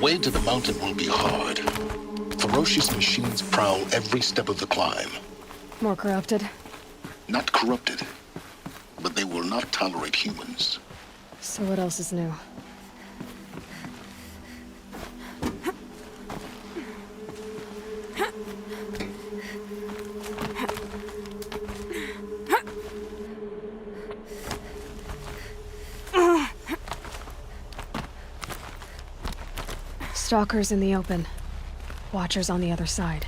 way to the mountain will be hard. Ferocious machines prowl every step of the climb. More corrupted? Not corrupted, but they will not tolerate humans. So what else is new? Stalkers in the open. Watchers on the other side.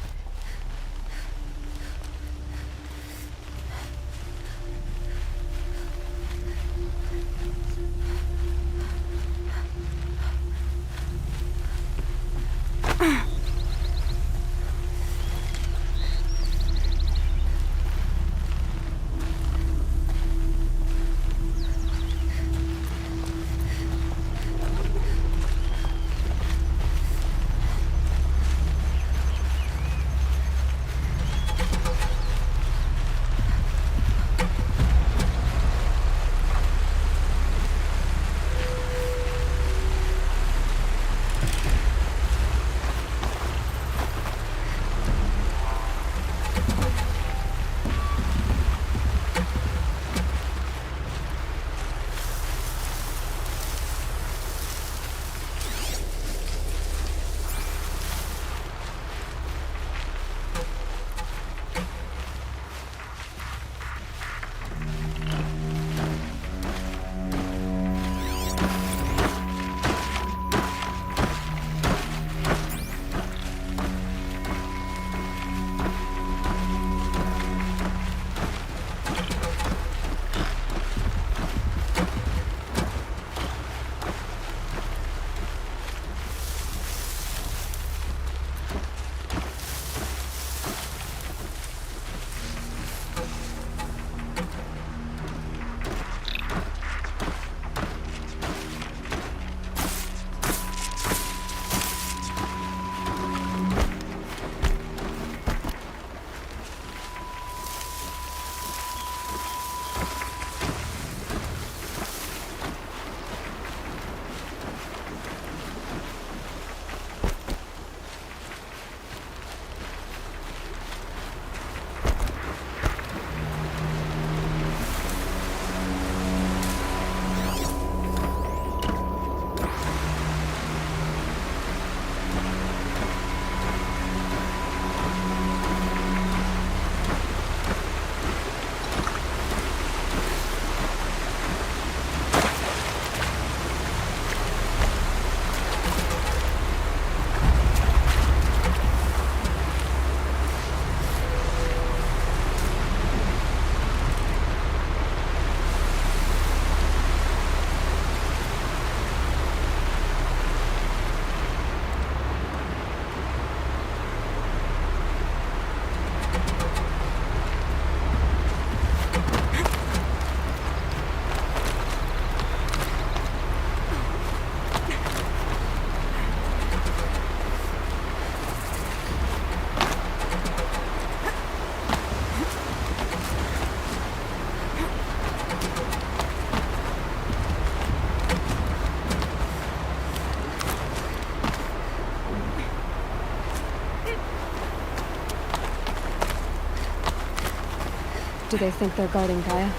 Do they think they're guarding Gaia?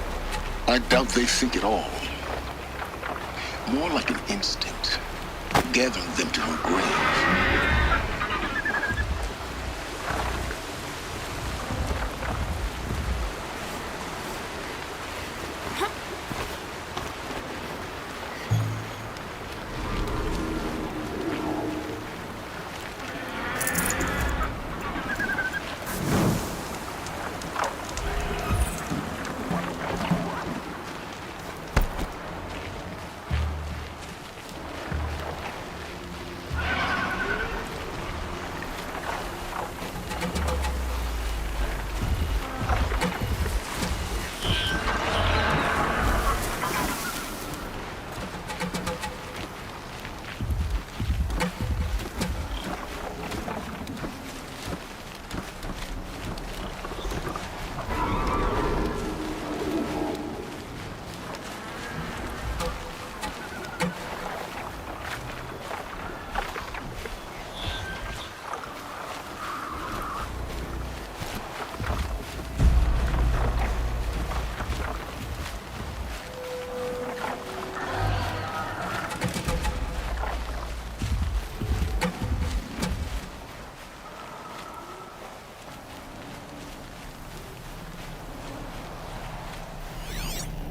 I doubt they think at all. More like an instinct, gathering them to her grave.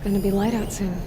Gonna be light out soon.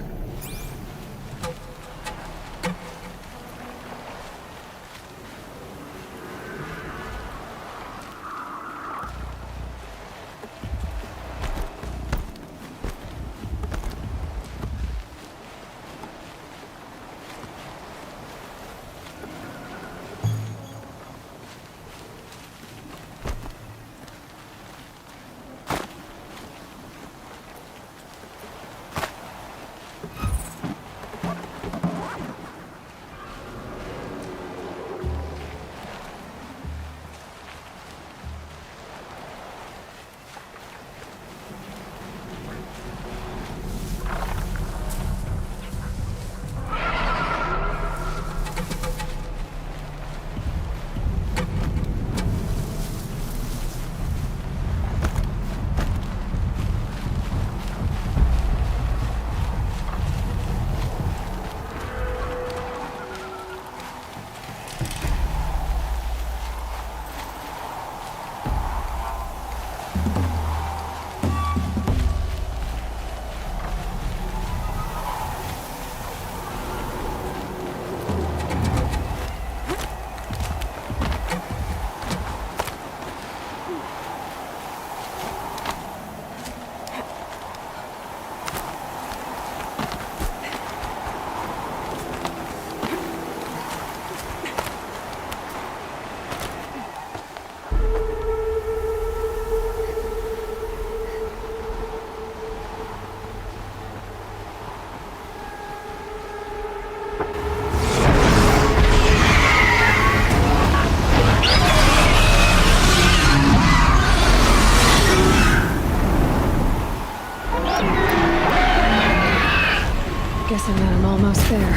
Guessing that I'm almost there.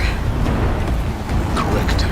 Correct.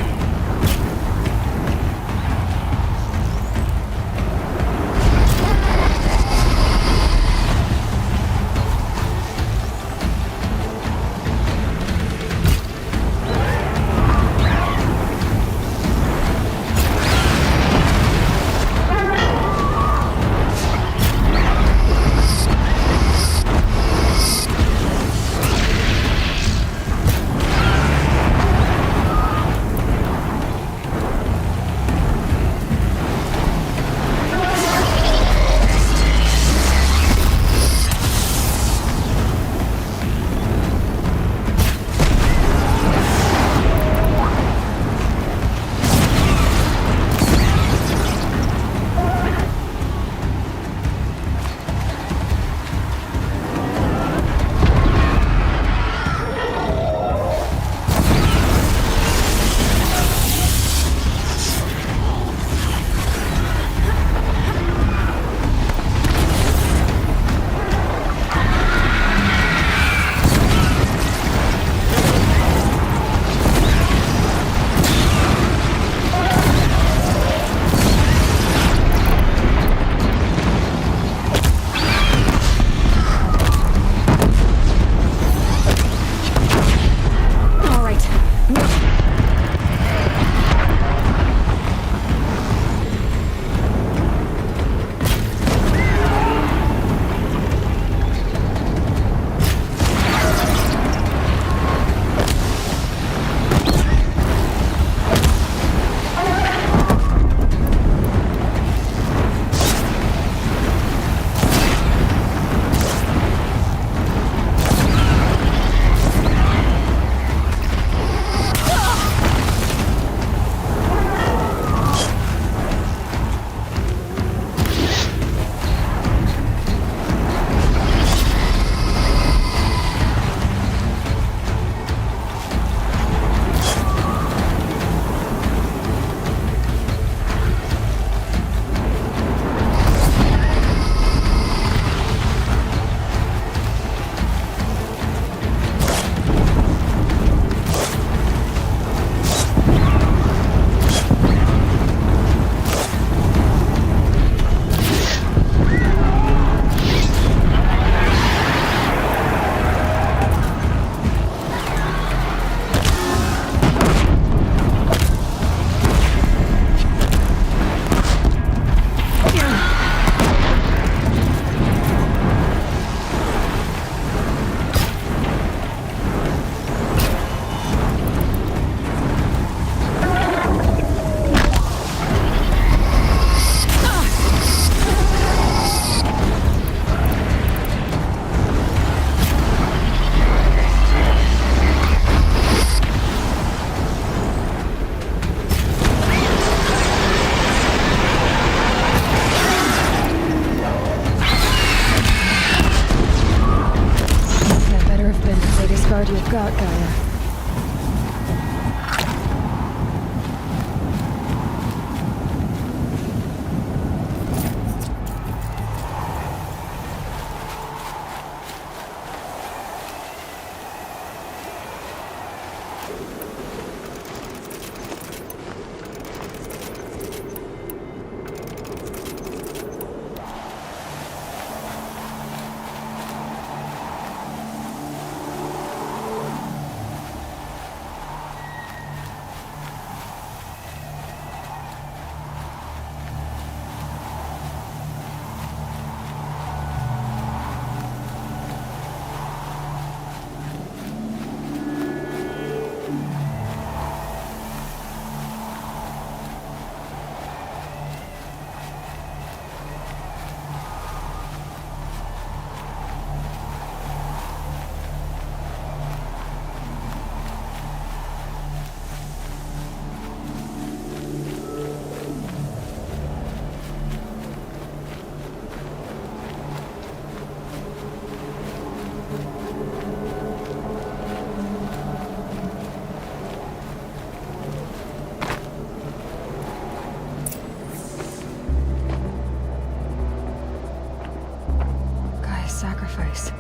sacrifice.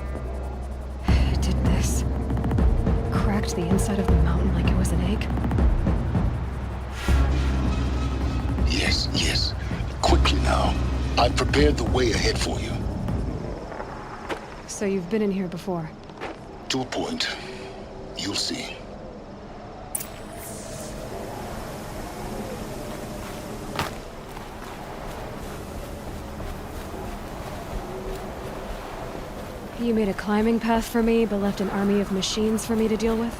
It did this. Cracked the inside of the mountain like it was an egg. Yes, yes. Quickly now. I've prepared the way ahead for you. So you've been in here before? To a point. You'll see. You made a climbing path for me, but left an army of machines for me to deal with?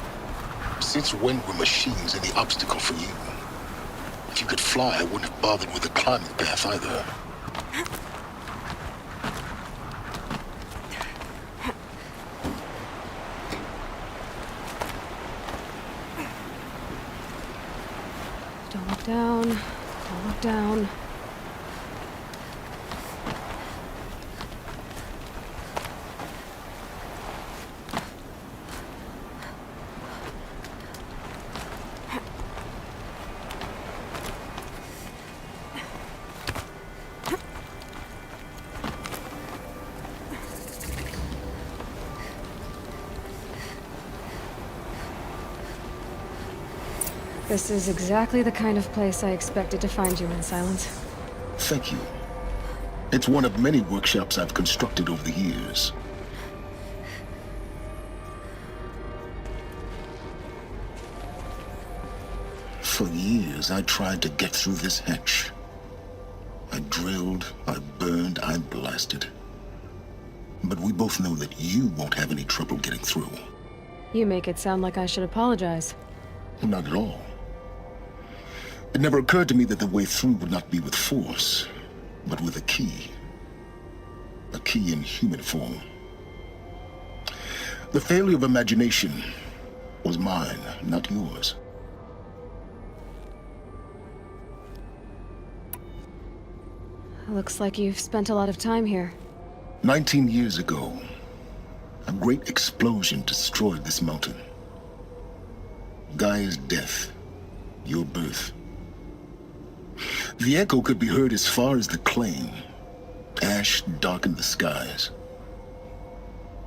Since when were machines any obstacle for you? If you could fly, I wouldn't have bothered with the climbing path either. Don't look down. Don't look down. This is exactly the kind of place I expected to find you in, Silence. Thank you. It's one of many workshops I've constructed over the years. For years, I tried to get through this hatch. I drilled, I burned, I blasted. But we both know that you won't have any trouble getting through. You make it sound like I should apologize. Not at all. It never occurred to me that the way through would not be with force, but with a key. A key in human form. The failure of imagination was mine, not yours. Looks like you've spent a lot of time here. 19 years ago, a great explosion destroyed this mountain. Gaia's death, your birth. The echo could be heard as far as the claim. Ash darkened the skies.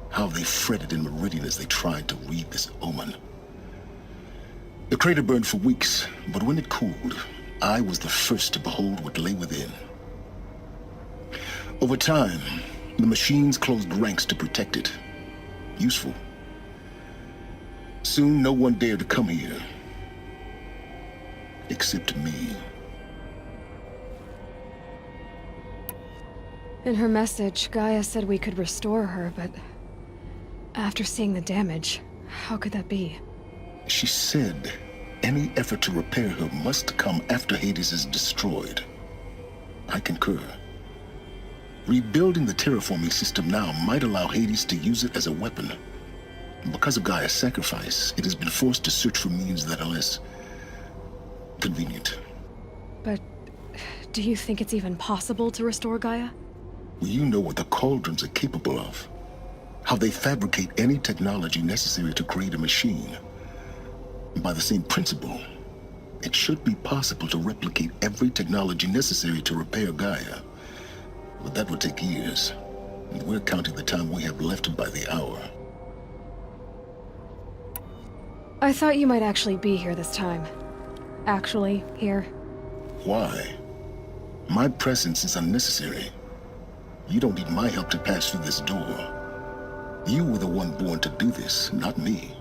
How they fretted in meridian as they tried to read this omen. The crater burned for weeks, but when it cooled, I was the first to behold what lay within. Over time, the machines closed ranks to protect it. Useful. Soon, no one dared to come here. Except me. In her message, Gaia said we could restore her, but after seeing the damage, how could that be? She said any effort to repair her must come after Hades is destroyed. I concur. Rebuilding the terraforming system now might allow Hades to use it as a weapon. Because of Gaia's sacrifice, it has been forced to search for means that are less convenient. But do you think it's even possible to restore Gaia? Well, you know what the cauldrons are capable of. How they fabricate any technology necessary to create a machine. By the same principle, it should be possible to replicate every technology necessary to repair Gaia. But that would take years. And we're counting the time we have left by the hour. I thought you might actually be here this time. Actually, here. Why? My presence is unnecessary. You don't need my help to pass through this door. You were the one born to do this, not me.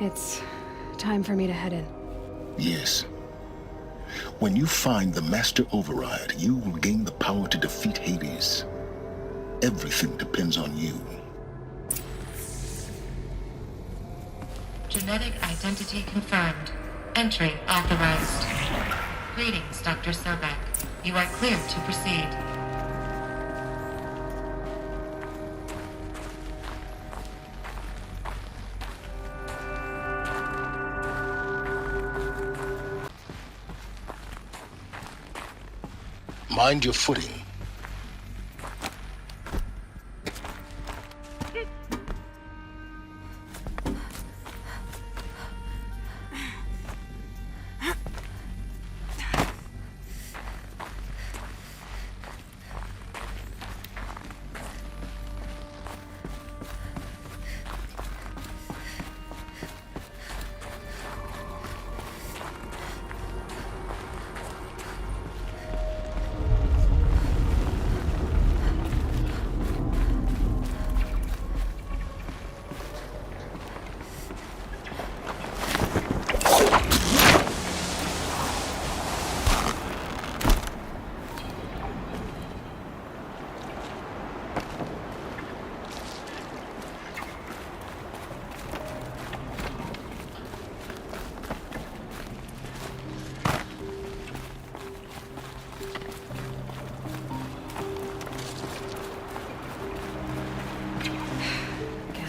It's time for me to head in. Yes. When you find the Master Override, you will gain the power to defeat Hades. Everything depends on you. Genetic identity confirmed. Entry authorized. Greetings, Dr. Sobek. You are cleared to proceed. Mind your footing.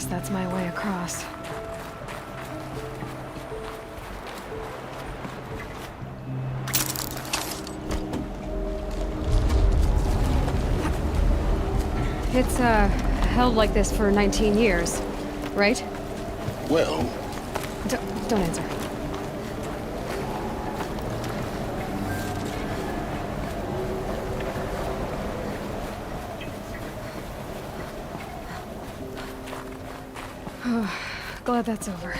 that's my way across. It's, held like this for 19 years, right? Well, Don't answer. Glad that's over.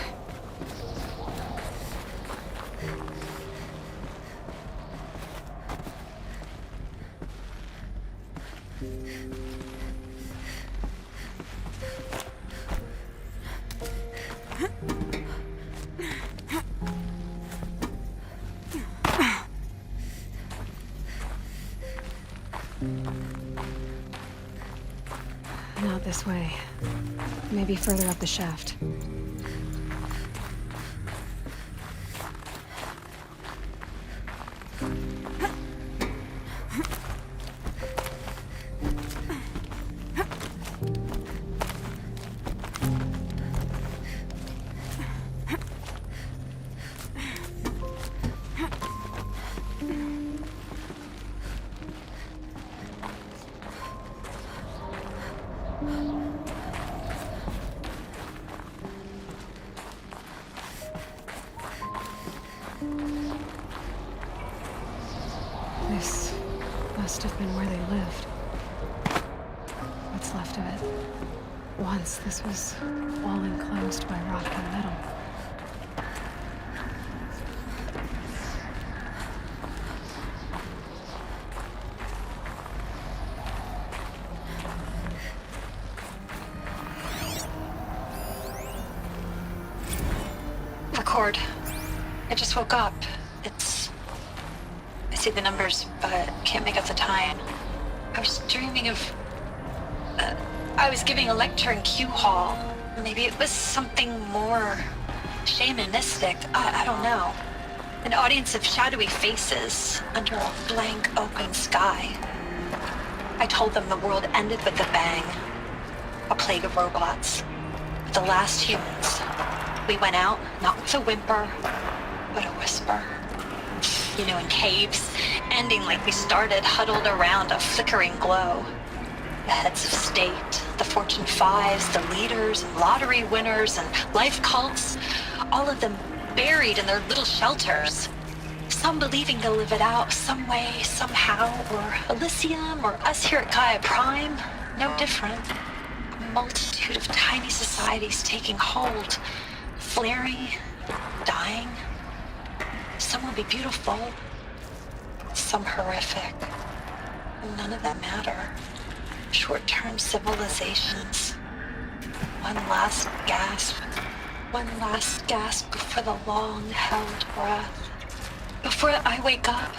Not this way. Maybe further up the shaft. This must have been where they lived. What's left of it. Once this was all enclosed by rock and metal. Record. I just woke up. I see the numbers, but can't make out the time. I was dreaming of... I was giving a lecture in Q Hall. Maybe it was something more shamanistic. I don't know. An audience of shadowy faces under a blank open sky. I told them the world ended with a bang. A plague of robots. The last humans. We went out, not with a whimper, but a whisper. You know, in caves, ending like we started, huddled around a flickering glow. The heads of state, the Fortune 5s, the leaders, and lottery winners, and life cults, all of them buried in their little shelters. Some believing they'll live it out some way, somehow, or Elysium, or us here at Gaia Prime, no different. A multitude of tiny societies taking hold, flaring, dying. Some will be beautiful, some horrific. None of them matter. Short-term civilizations. One last gasp. One last gasp before the long-held breath. Before I wake up,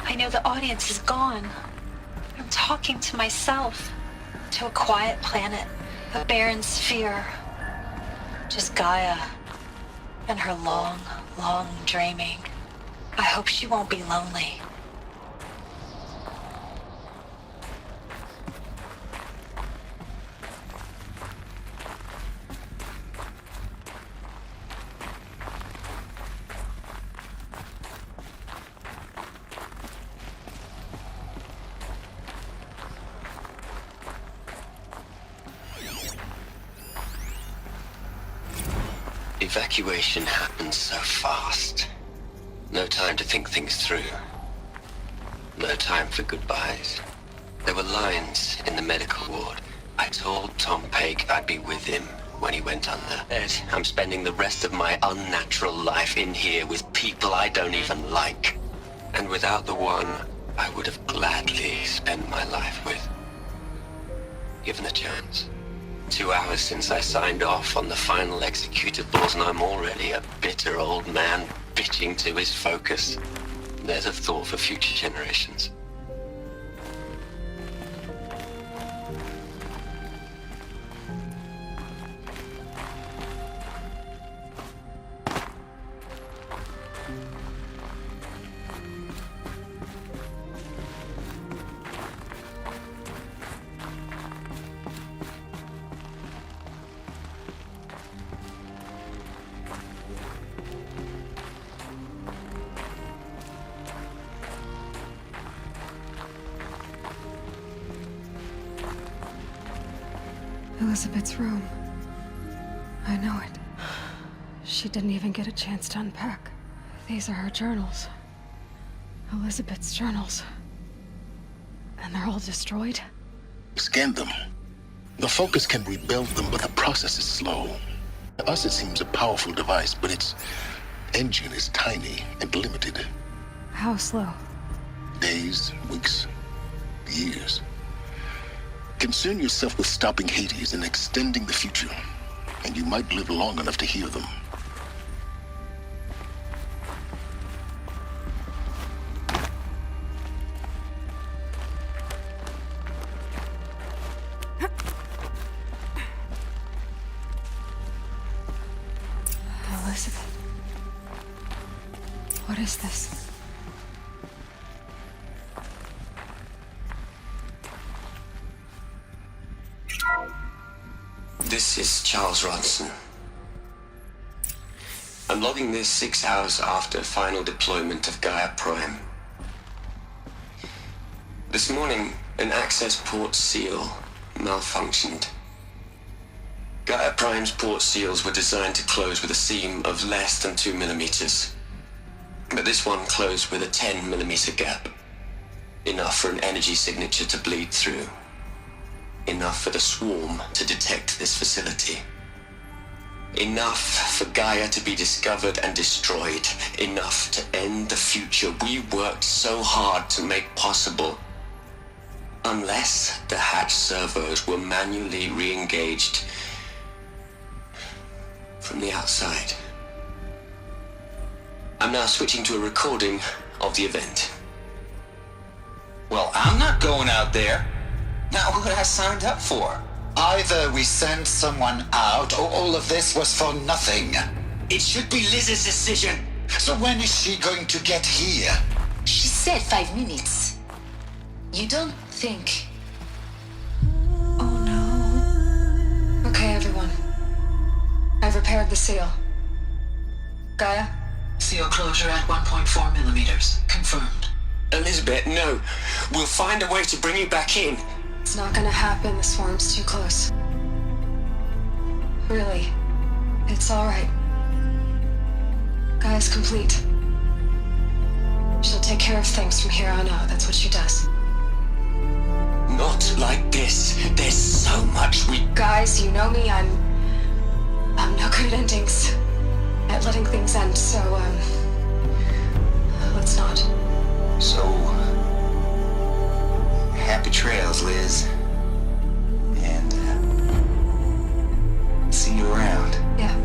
I know the audience is gone. I'm talking to myself, to a quiet planet, a barren sphere. Just Gaia and her long, long dreaming. I hope she won't be lonely. Evacuation happened so fast. No time to think things through. No time for goodbyes. There were lines in the medical ward. I told Tom Pake I'd be with him when he went under. Ed, I'm spending the rest of my unnatural life in here with people I don't even like. And without the one I would have gladly spent my life with. Given the chance. 2 hours since I signed off on the final executables, and I'm already a bitter old man bitching to his focus. There's a thought for future generations. Elizabeth's room. I know it. She didn't even get a chance to unpack. These are her journals. Elizabeth's journals. And they're all destroyed? Scan them. The Focus can rebuild them, but the process is slow. To us, it seems a powerful device, but its engine is tiny and limited. How slow? Days, weeks, years. Concern yourself with stopping Hades and extending the future, and you might live long enough to hear them. Elizabeth. What is this? This is Charles Ronson. I'm logging this 6 hours after final deployment of Gaia Prime. This morning, an access port seal malfunctioned. Gaia Prime's port seals were designed to close with a seam of less than 2 millimeters. But this one closed with a 10 millimeter gap. Enough for an energy signature to bleed through. Enough for the swarm to detect this facility. Enough for Gaia to be discovered and destroyed. Enough to end the future we worked so hard to make possible. Unless the hatch servos were manually re-engaged from the outside. I'm now switching to a recording of the event. Well, I'm not going out there. Not what I signed up for. Either we send someone out, or all of this was for nothing. It should be Liz's decision. So when is she going to get here? She said 5 minutes. You don't think... Oh no. Okay, everyone. I've repaired the seal. Gaia? Seal closure at 1.4 millimeters. Confirmed. Elizabeth, no. We'll find a way to bring you back in. It's not gonna happen. The swarm's too close. Really. It's alright. Gaia's complete. She'll take care of things from here on out. That's what she does. Not like this. There's so much we... Guys, you know me. I'm no good at endings. At letting things end, so, let's not. So... happy trails, Liz. And, see you around. Yeah.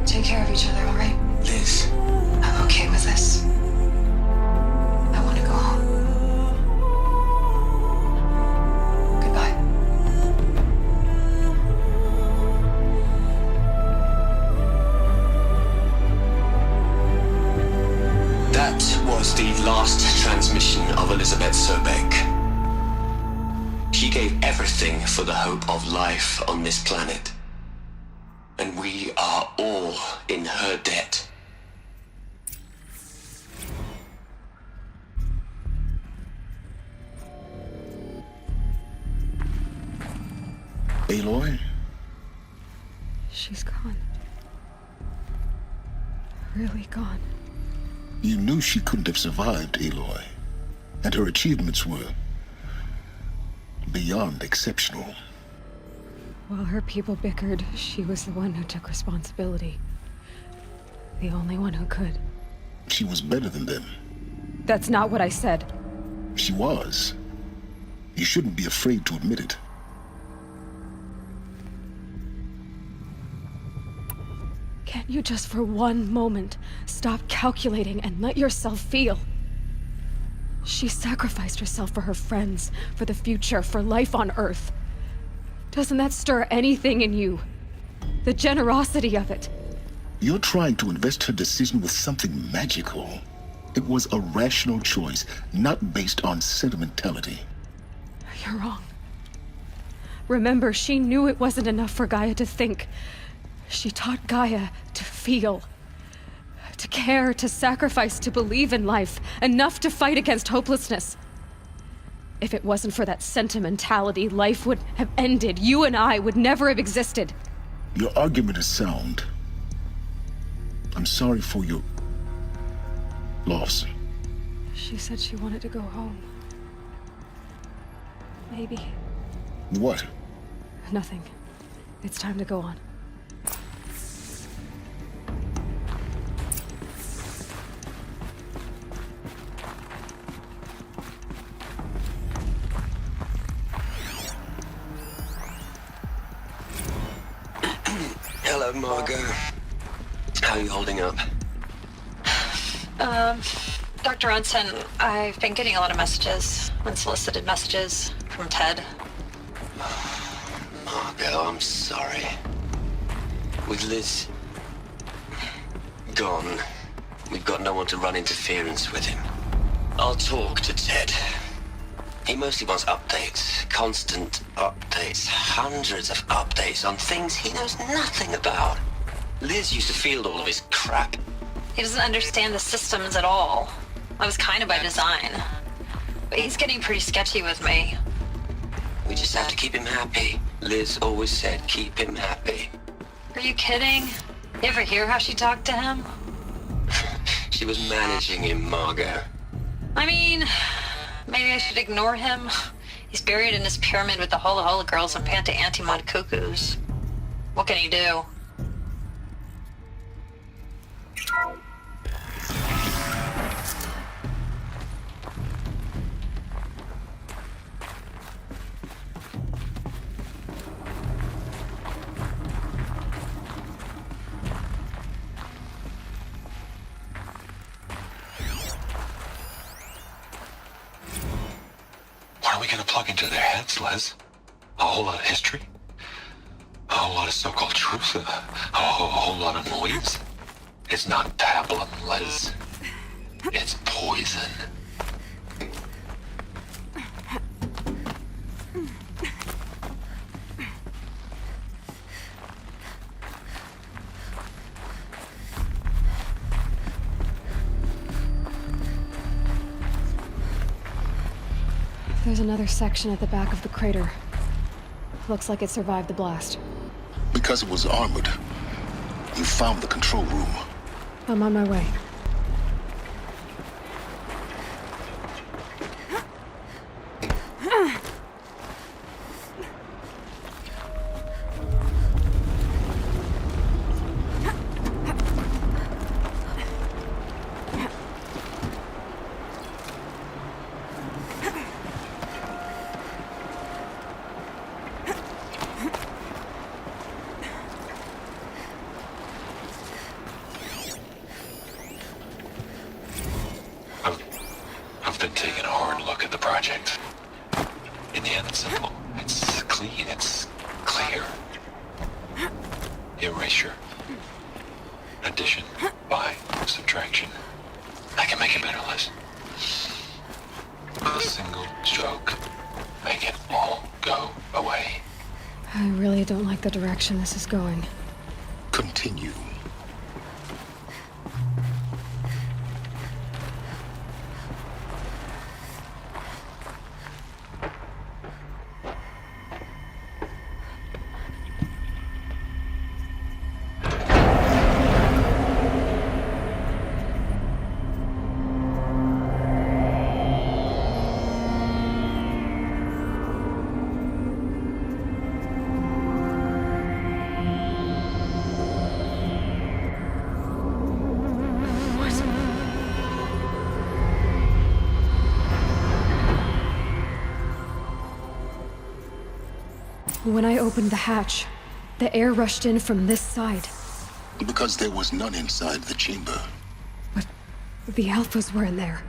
Take care of each other, alright? Liz. I'm okay with this. I want to go home. Goodbye. That was the last transmission of Elizabeth Sobek. She gave everything for the hope of life on this planet. And we are all in her debt. Aloy? She's gone. Really gone. You knew she couldn't have survived, Aloy. And her achievements were beyond exceptional. While her people bickered, she was the one who took responsibility. The only one who could. She was better than them. That's not what I said. She was. You shouldn't be afraid to admit it. Can't you just for one moment stop calculating and let yourself feel? She sacrificed herself for her friends, for the future, for life on Earth. Doesn't that stir anything in you? The generosity of it. You're trying to invest her decision with something magical. It was a rational choice, not based on sentimentality. You're wrong. Remember, she knew it wasn't enough for Gaia to think. She taught Gaia to feel. To care, to sacrifice, to believe in life. Enough to fight against hopelessness. If it wasn't for that sentimentality, life would have ended. You and I would never have existed. Your argument is sound. I'm sorry for your loss. She said she wanted to go home. Maybe. What? Nothing. It's time to go on. Hello, Margot. How are you holding up? Dr. Ronson, I've been getting a lot of messages, unsolicited messages from Ted. Margot, I'm sorry. With Liz gone, we've got no one to run interference with him. I'll talk to Ted. He mostly wants updates, constant updates, hundreds of updates on things he knows nothing about. Liz used to field all of his crap. He doesn't understand the systems at all. That was kind of by design. But he's getting pretty sketchy with me. We just have to keep him happy. Liz always said keep him happy. Are you kidding? You ever hear how she talked to him? She was managing him, Margot. I mean, maybe I should ignore him. He's buried in his pyramid with the Hola Hola girls and Panta Antimod cuckoos. What can he do? What are we gonna plug into their heads, Les? A whole lot of history? A whole lot of so-called truth? A whole lot of noise? It's not pablum, Les. It's poison. There's another section at the back of the crater. Looks like it survived the blast. Because it was armored, you found the control room. I'm on my way. I've been taking a hard look at the project. In the end, it's simple. It's clean. It's clear. Erasure. Addition. By. Subtraction. I can make it better, Liz. With a single stroke. Make it all go away. I really don't like the direction this is going. Continue. When I opened the hatch, the air rushed in from this side. Because there was none inside the chamber. But the Alphas were in there.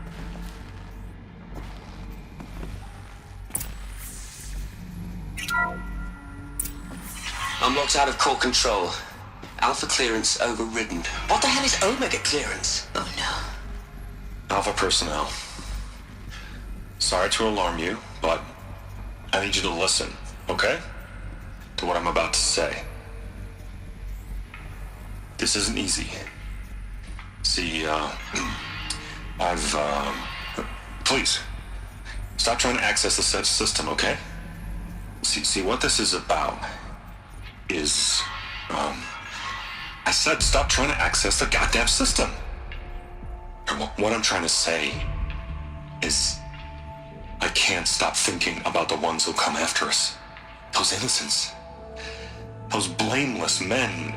I'm locked out of core control. Alpha clearance overridden. What the hell is Omega clearance? Oh no. Alpha personnel. Sorry to alarm you, but I need you to listen, okay? To what I'm about to say. This isn't easy. See, please, Stop trying to access the system, okay? See what this is about is, I said stop trying to access the goddamn system. And what I'm trying to say is I can't stop thinking about the ones who'll come after us. Those innocents. Those blameless men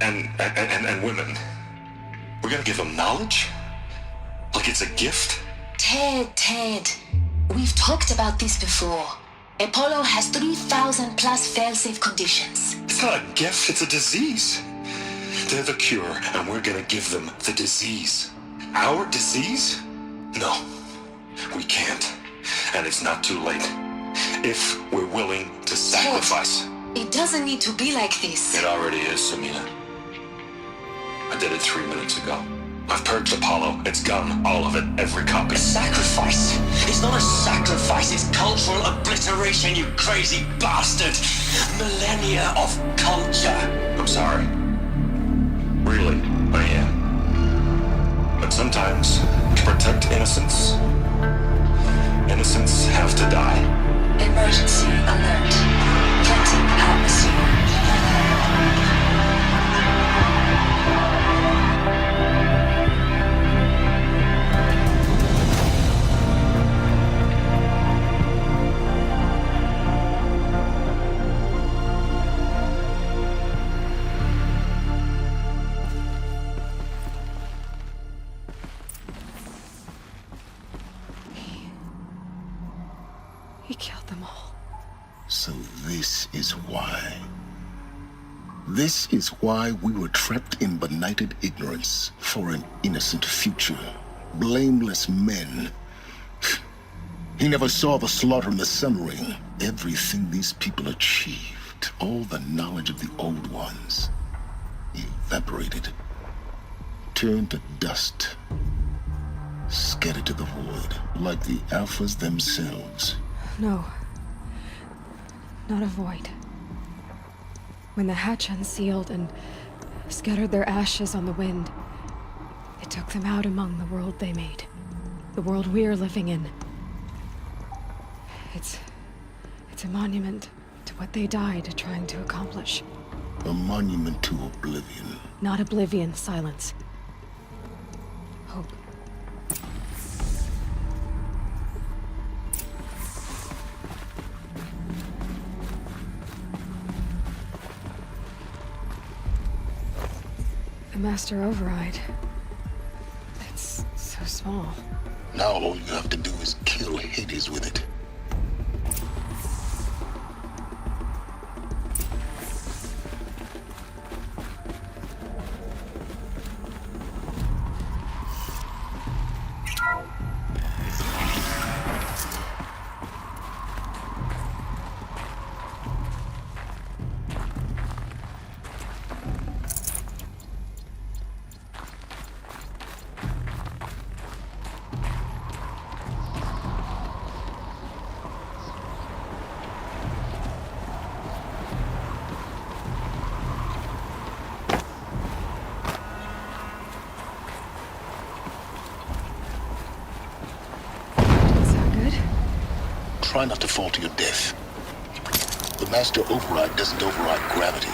and women. We're gonna give them knowledge? Like it's a gift? Ted, we've talked about this before. Apollo has 3,000 plus fail-safe conditions. It's not a gift, it's a disease. They're the cure, and we're gonna give them the disease. Our disease? No, we can't. And it's not too late. If we're willing to sacrifice. Ted, it doesn't need to be like this. It already is, Samina. I did it 3 minutes ago. I've purged Apollo. It's gone. All of it. Every copy. Sacrifice? It's not a sacrifice, it's cultural obliteration, you crazy bastard! Millennia of culture! I'm sorry. Really, I am. But sometimes, to protect innocence, innocents have to die. Emergency alert. Planting atmosphere. He killed them all. So this is why. This is why we were trapped in benighted ignorance for an innocent future. Blameless men. He never saw the slaughter and the summering. Everything these people achieved, all the knowledge of the old ones, evaporated, turned to dust, scattered to the void, like the Alphas themselves. No. Not a void. When the hatch unsealed and scattered their ashes on the wind, it took them out among the world they made. The world we're living in. It's a monument to what they died trying to accomplish. A monument to oblivion. Not oblivion, silence. Hope. The Master Override. It's so small. Now all you have to do is kill Hades with it. Try not to fall to your death. The Master Override doesn't override gravity.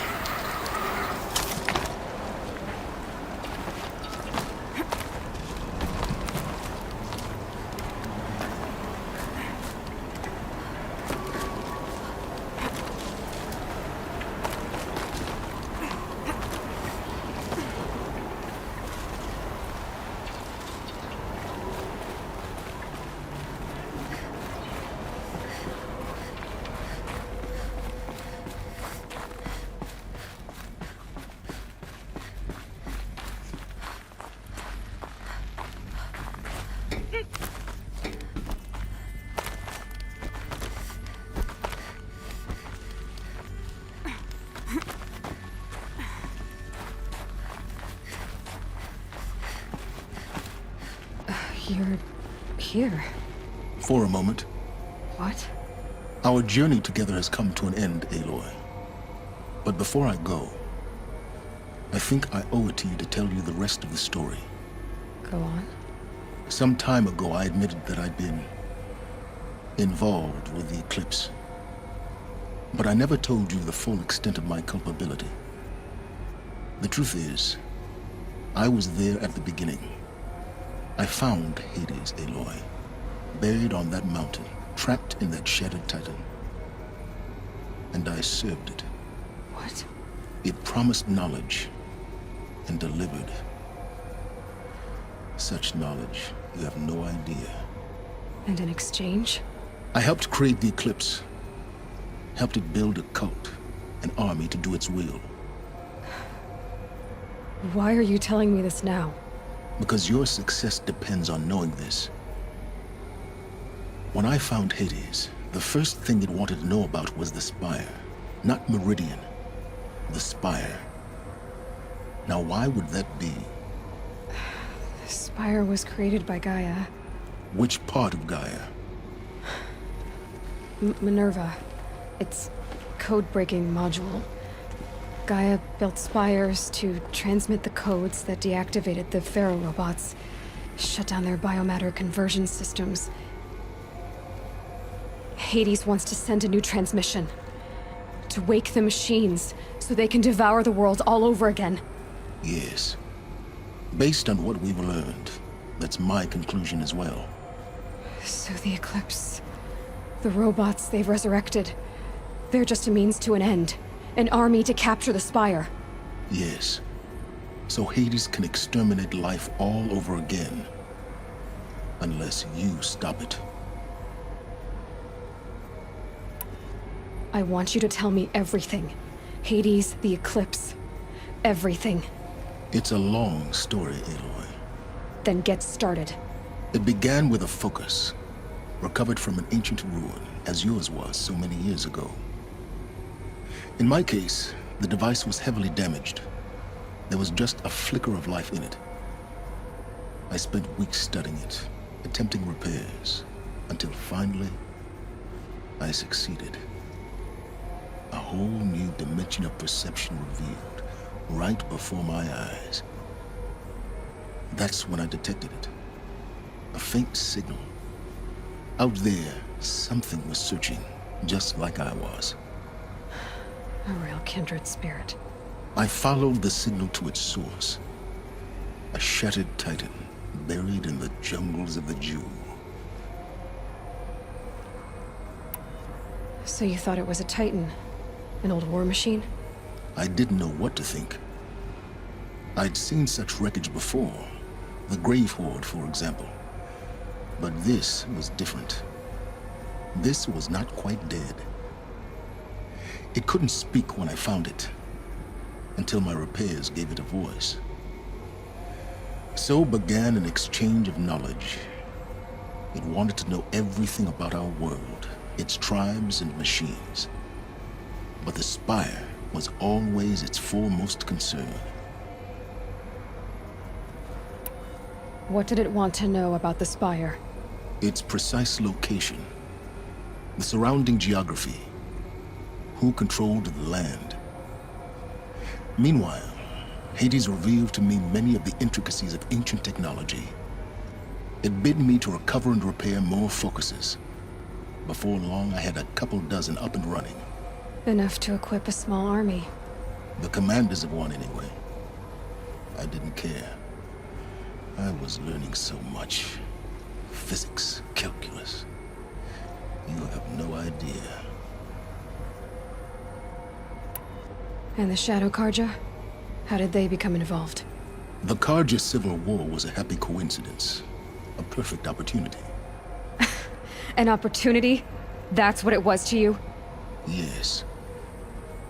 You're here. For a moment. What? Our journey together has come to an end, Aloy. But before I go, I think I owe it to you to tell you the rest of the story. Go on. Some time ago, I admitted that I'd been involved with the eclipse. But I never told you the full extent of my culpability. The truth is, I was there at the beginning. I found Hades, Aloy, buried on that mountain, trapped in that shattered titan. And I served it. What? It promised knowledge and delivered. Such knowledge, you have no idea. And in exchange? I helped create the Eclipse. Helped it build a cult, an army to do its will. Why are you telling me this now? Because your success depends on knowing this. When I found Hades, the first thing it wanted to know about was the Spire. Not Meridian. The Spire. Now why would that be? The Spire was created by Gaia. Which part of Gaia? Minerva. Its code-breaking module. Gaia built spires to transmit the codes that deactivated the Pharaoh robots, shut down their biomatter conversion systems. Hades wants to send a new transmission. To wake the machines, so they can devour the world all over again. Yes. Based on what we've learned, that's my conclusion as well. So the Eclipse... the robots they've resurrected... they're just a means to an end. An army to capture the Spire. Yes. So Hades can exterminate life all over again. Unless you stop it. I want you to tell me everything. Hades, the Eclipse. Everything. It's a long story, Aloy. Then get started. It began with a focus. Recovered from an ancient ruin, as yours was so many years ago. In my case, the device was heavily damaged. There was just a flicker of life in it. I spent weeks studying it, attempting repairs, until finally, I succeeded. A whole new dimension of perception revealed, right before my eyes. That's when I detected it. A faint signal. Out there, something was searching, just like I was. A real kindred spirit. I followed the signal to its source. A shattered titan, buried in the jungles of the Jew. So you thought it was a titan? An old war machine? I didn't know what to think. I'd seen such wreckage before. The Grave Horde, for example. But this was different. This was not quite dead. It couldn't speak when I found it, until my repairs gave it a voice. So began an exchange of knowledge. It wanted to know everything about our world, its tribes and machines. But the Spire was always its foremost concern. What did it want to know about the Spire? Its precise location, the surrounding geography, who controlled the land. Meanwhile, Hades revealed to me many of the intricacies of ancient technology. It bid me to recover and repair more focuses. Before long, I had a couple dozen up and running. Enough to equip a small army. The commanders of one, anyway. I didn't care. I was learning so much. Physics, calculus. You have no idea. And the Shadow Karja? How did they become involved? The Karja Civil War was a happy coincidence. A perfect opportunity. An opportunity? That's what it was to you? Yes.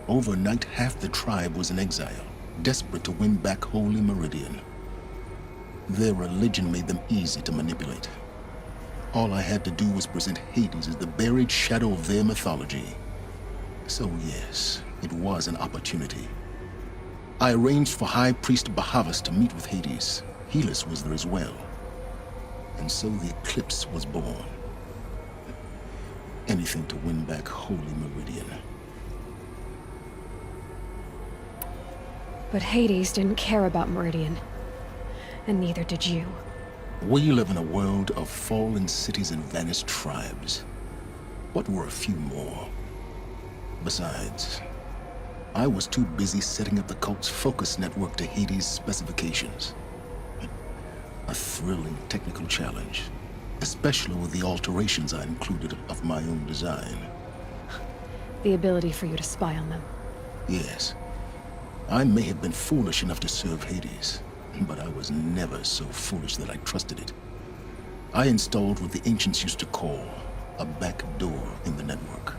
Overnight, half the tribe was in exile, desperate to win back Holy Meridian. Their religion made them easy to manipulate. All I had to do was present Hades as the buried shadow of their mythology. So yes, it was an opportunity. I arranged for High Priest Bahavas to meet with Hades. Helis was there as well. And so the Eclipse was born. Anything to win back Holy Meridian. But Hades didn't care about Meridian. And neither did you. We live in a world of fallen cities and vanished tribes. What were a few more? Besides, I was too busy setting up the cult's focus network to Hades' specifications. A thrilling technical challenge, especially with the alterations I included of my own design. The ability for you to spy on them. Yes. I may have been foolish enough to serve Hades, but I was never so foolish that I trusted it. I installed what the ancients used to call a back door in the network.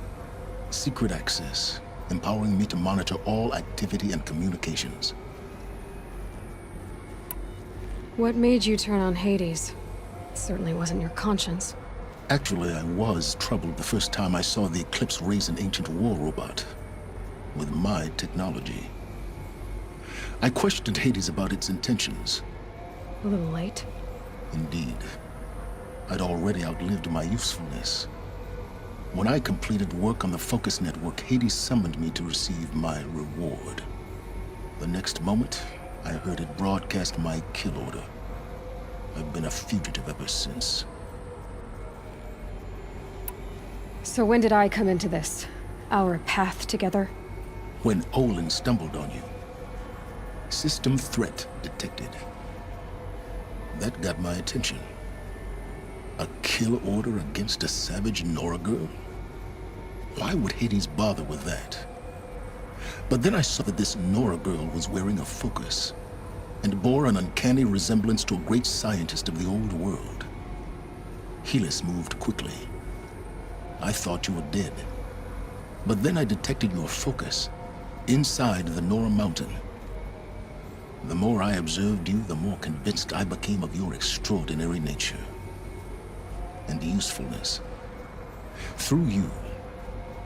Secret access, empowering me to monitor all activity and communications. What made you turn on Hades? It certainly wasn't your conscience. Actually, I was troubled the first time I saw the Eclipse raise an ancient war robot with my technology. I questioned Hades about its intentions. A little late. Indeed. I'd already outlived my usefulness. When I completed work on the Focus Network, Hades summoned me to receive my reward. The next moment, I heard it broadcast my kill order. I've been a fugitive ever since. So when did I come into this? Our path together? When Olin stumbled on you. System threat detected. That got my attention. A kill order against a savage Nora girl? Why would Hades bother with that? But then I saw that this Nora girl was wearing a focus, and bore an uncanny resemblance to a great scientist of the old world. Helis moved quickly. I thought you were dead. But then I detected your focus inside the Nora mountain. The more I observed you, the more convinced I became of your extraordinary nature and usefulness. Through you,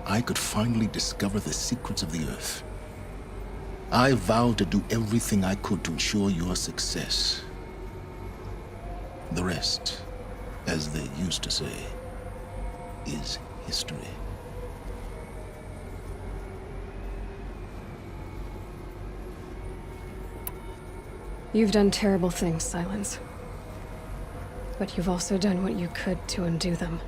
I could finally discover the secrets of the Earth. I vowed to do everything I could to ensure your success. The rest, as they used to say, is history. You've done terrible things, Silence. But you've also done what you could to undo them.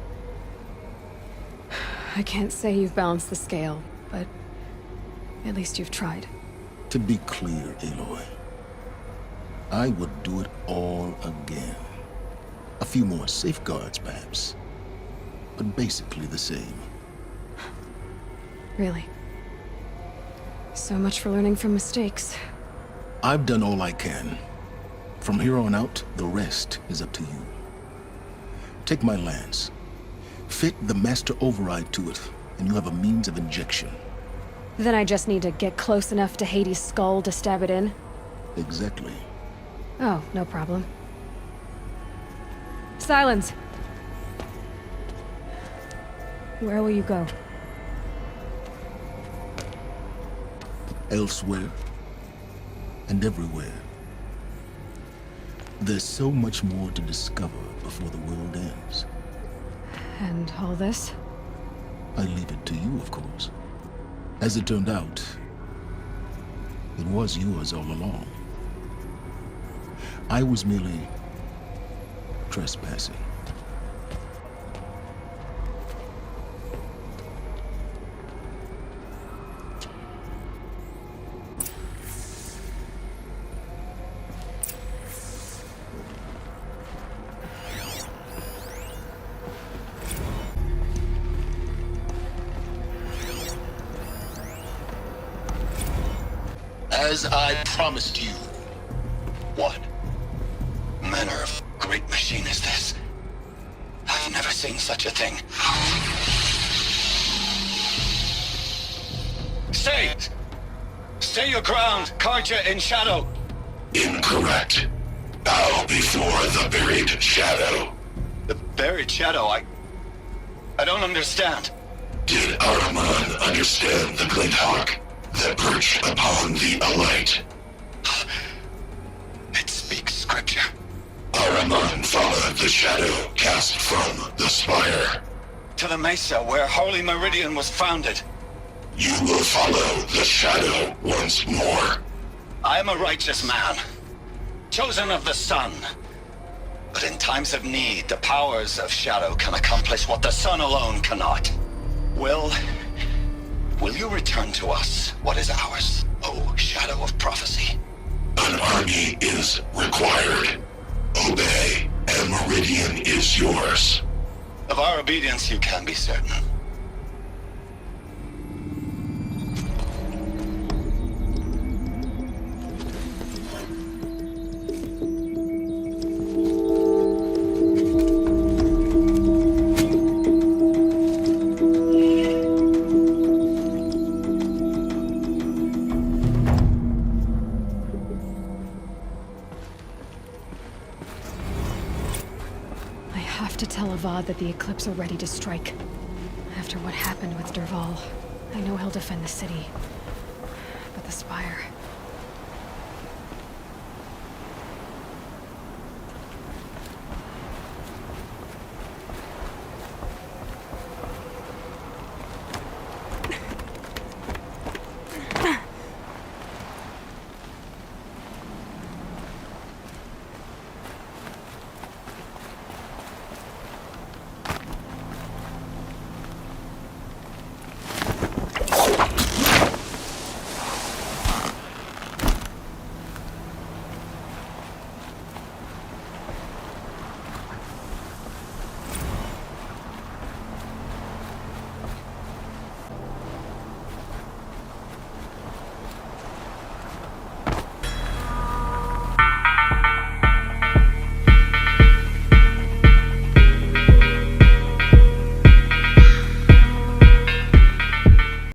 I can't say you've balanced the scale, but at least you've tried. To be clear, Aloy, I would do it all again. A few more safeguards, perhaps, but basically the same. Really? So much for learning from mistakes. I've done all I can. From here on out, the rest is up to you. Take my lance. Fit the master override to it, and you have a means of injection. Then I just need to get close enough to Hades' skull to stab it in? Exactly. Oh, no problem. Silence! Where will you go? Elsewhere. And everywhere. There's so much more to discover before the world ends. And all this? I leave it to you, of course. As it turned out, it was yours all along. I was merely trespassing. As I promised you. What manner of great machine is this? I've never seen such a thing. Stay! Stay your ground, Karja in shadow! Incorrect. Bow before the buried shadow. The buried shadow? I don't understand. Did Araman understand the glint hawk that perched upon the alight? It speaks scripture. Araman followed the shadow cast from the spire. To the mesa where Holy Meridian was founded. You will follow the shadow once more. I am a righteous man, chosen of the sun. But in times of need, the powers of shadow can accomplish what the sun alone cannot. Will you return to us what is ours, O Shadow of Prophecy? An army is required. Obey, and Meridian is yours. Of our obedience you can be certain. I have to tell Avad that the Eclipse are ready to strike. After what happened with Derval, I know he'll defend the city. But the Spire...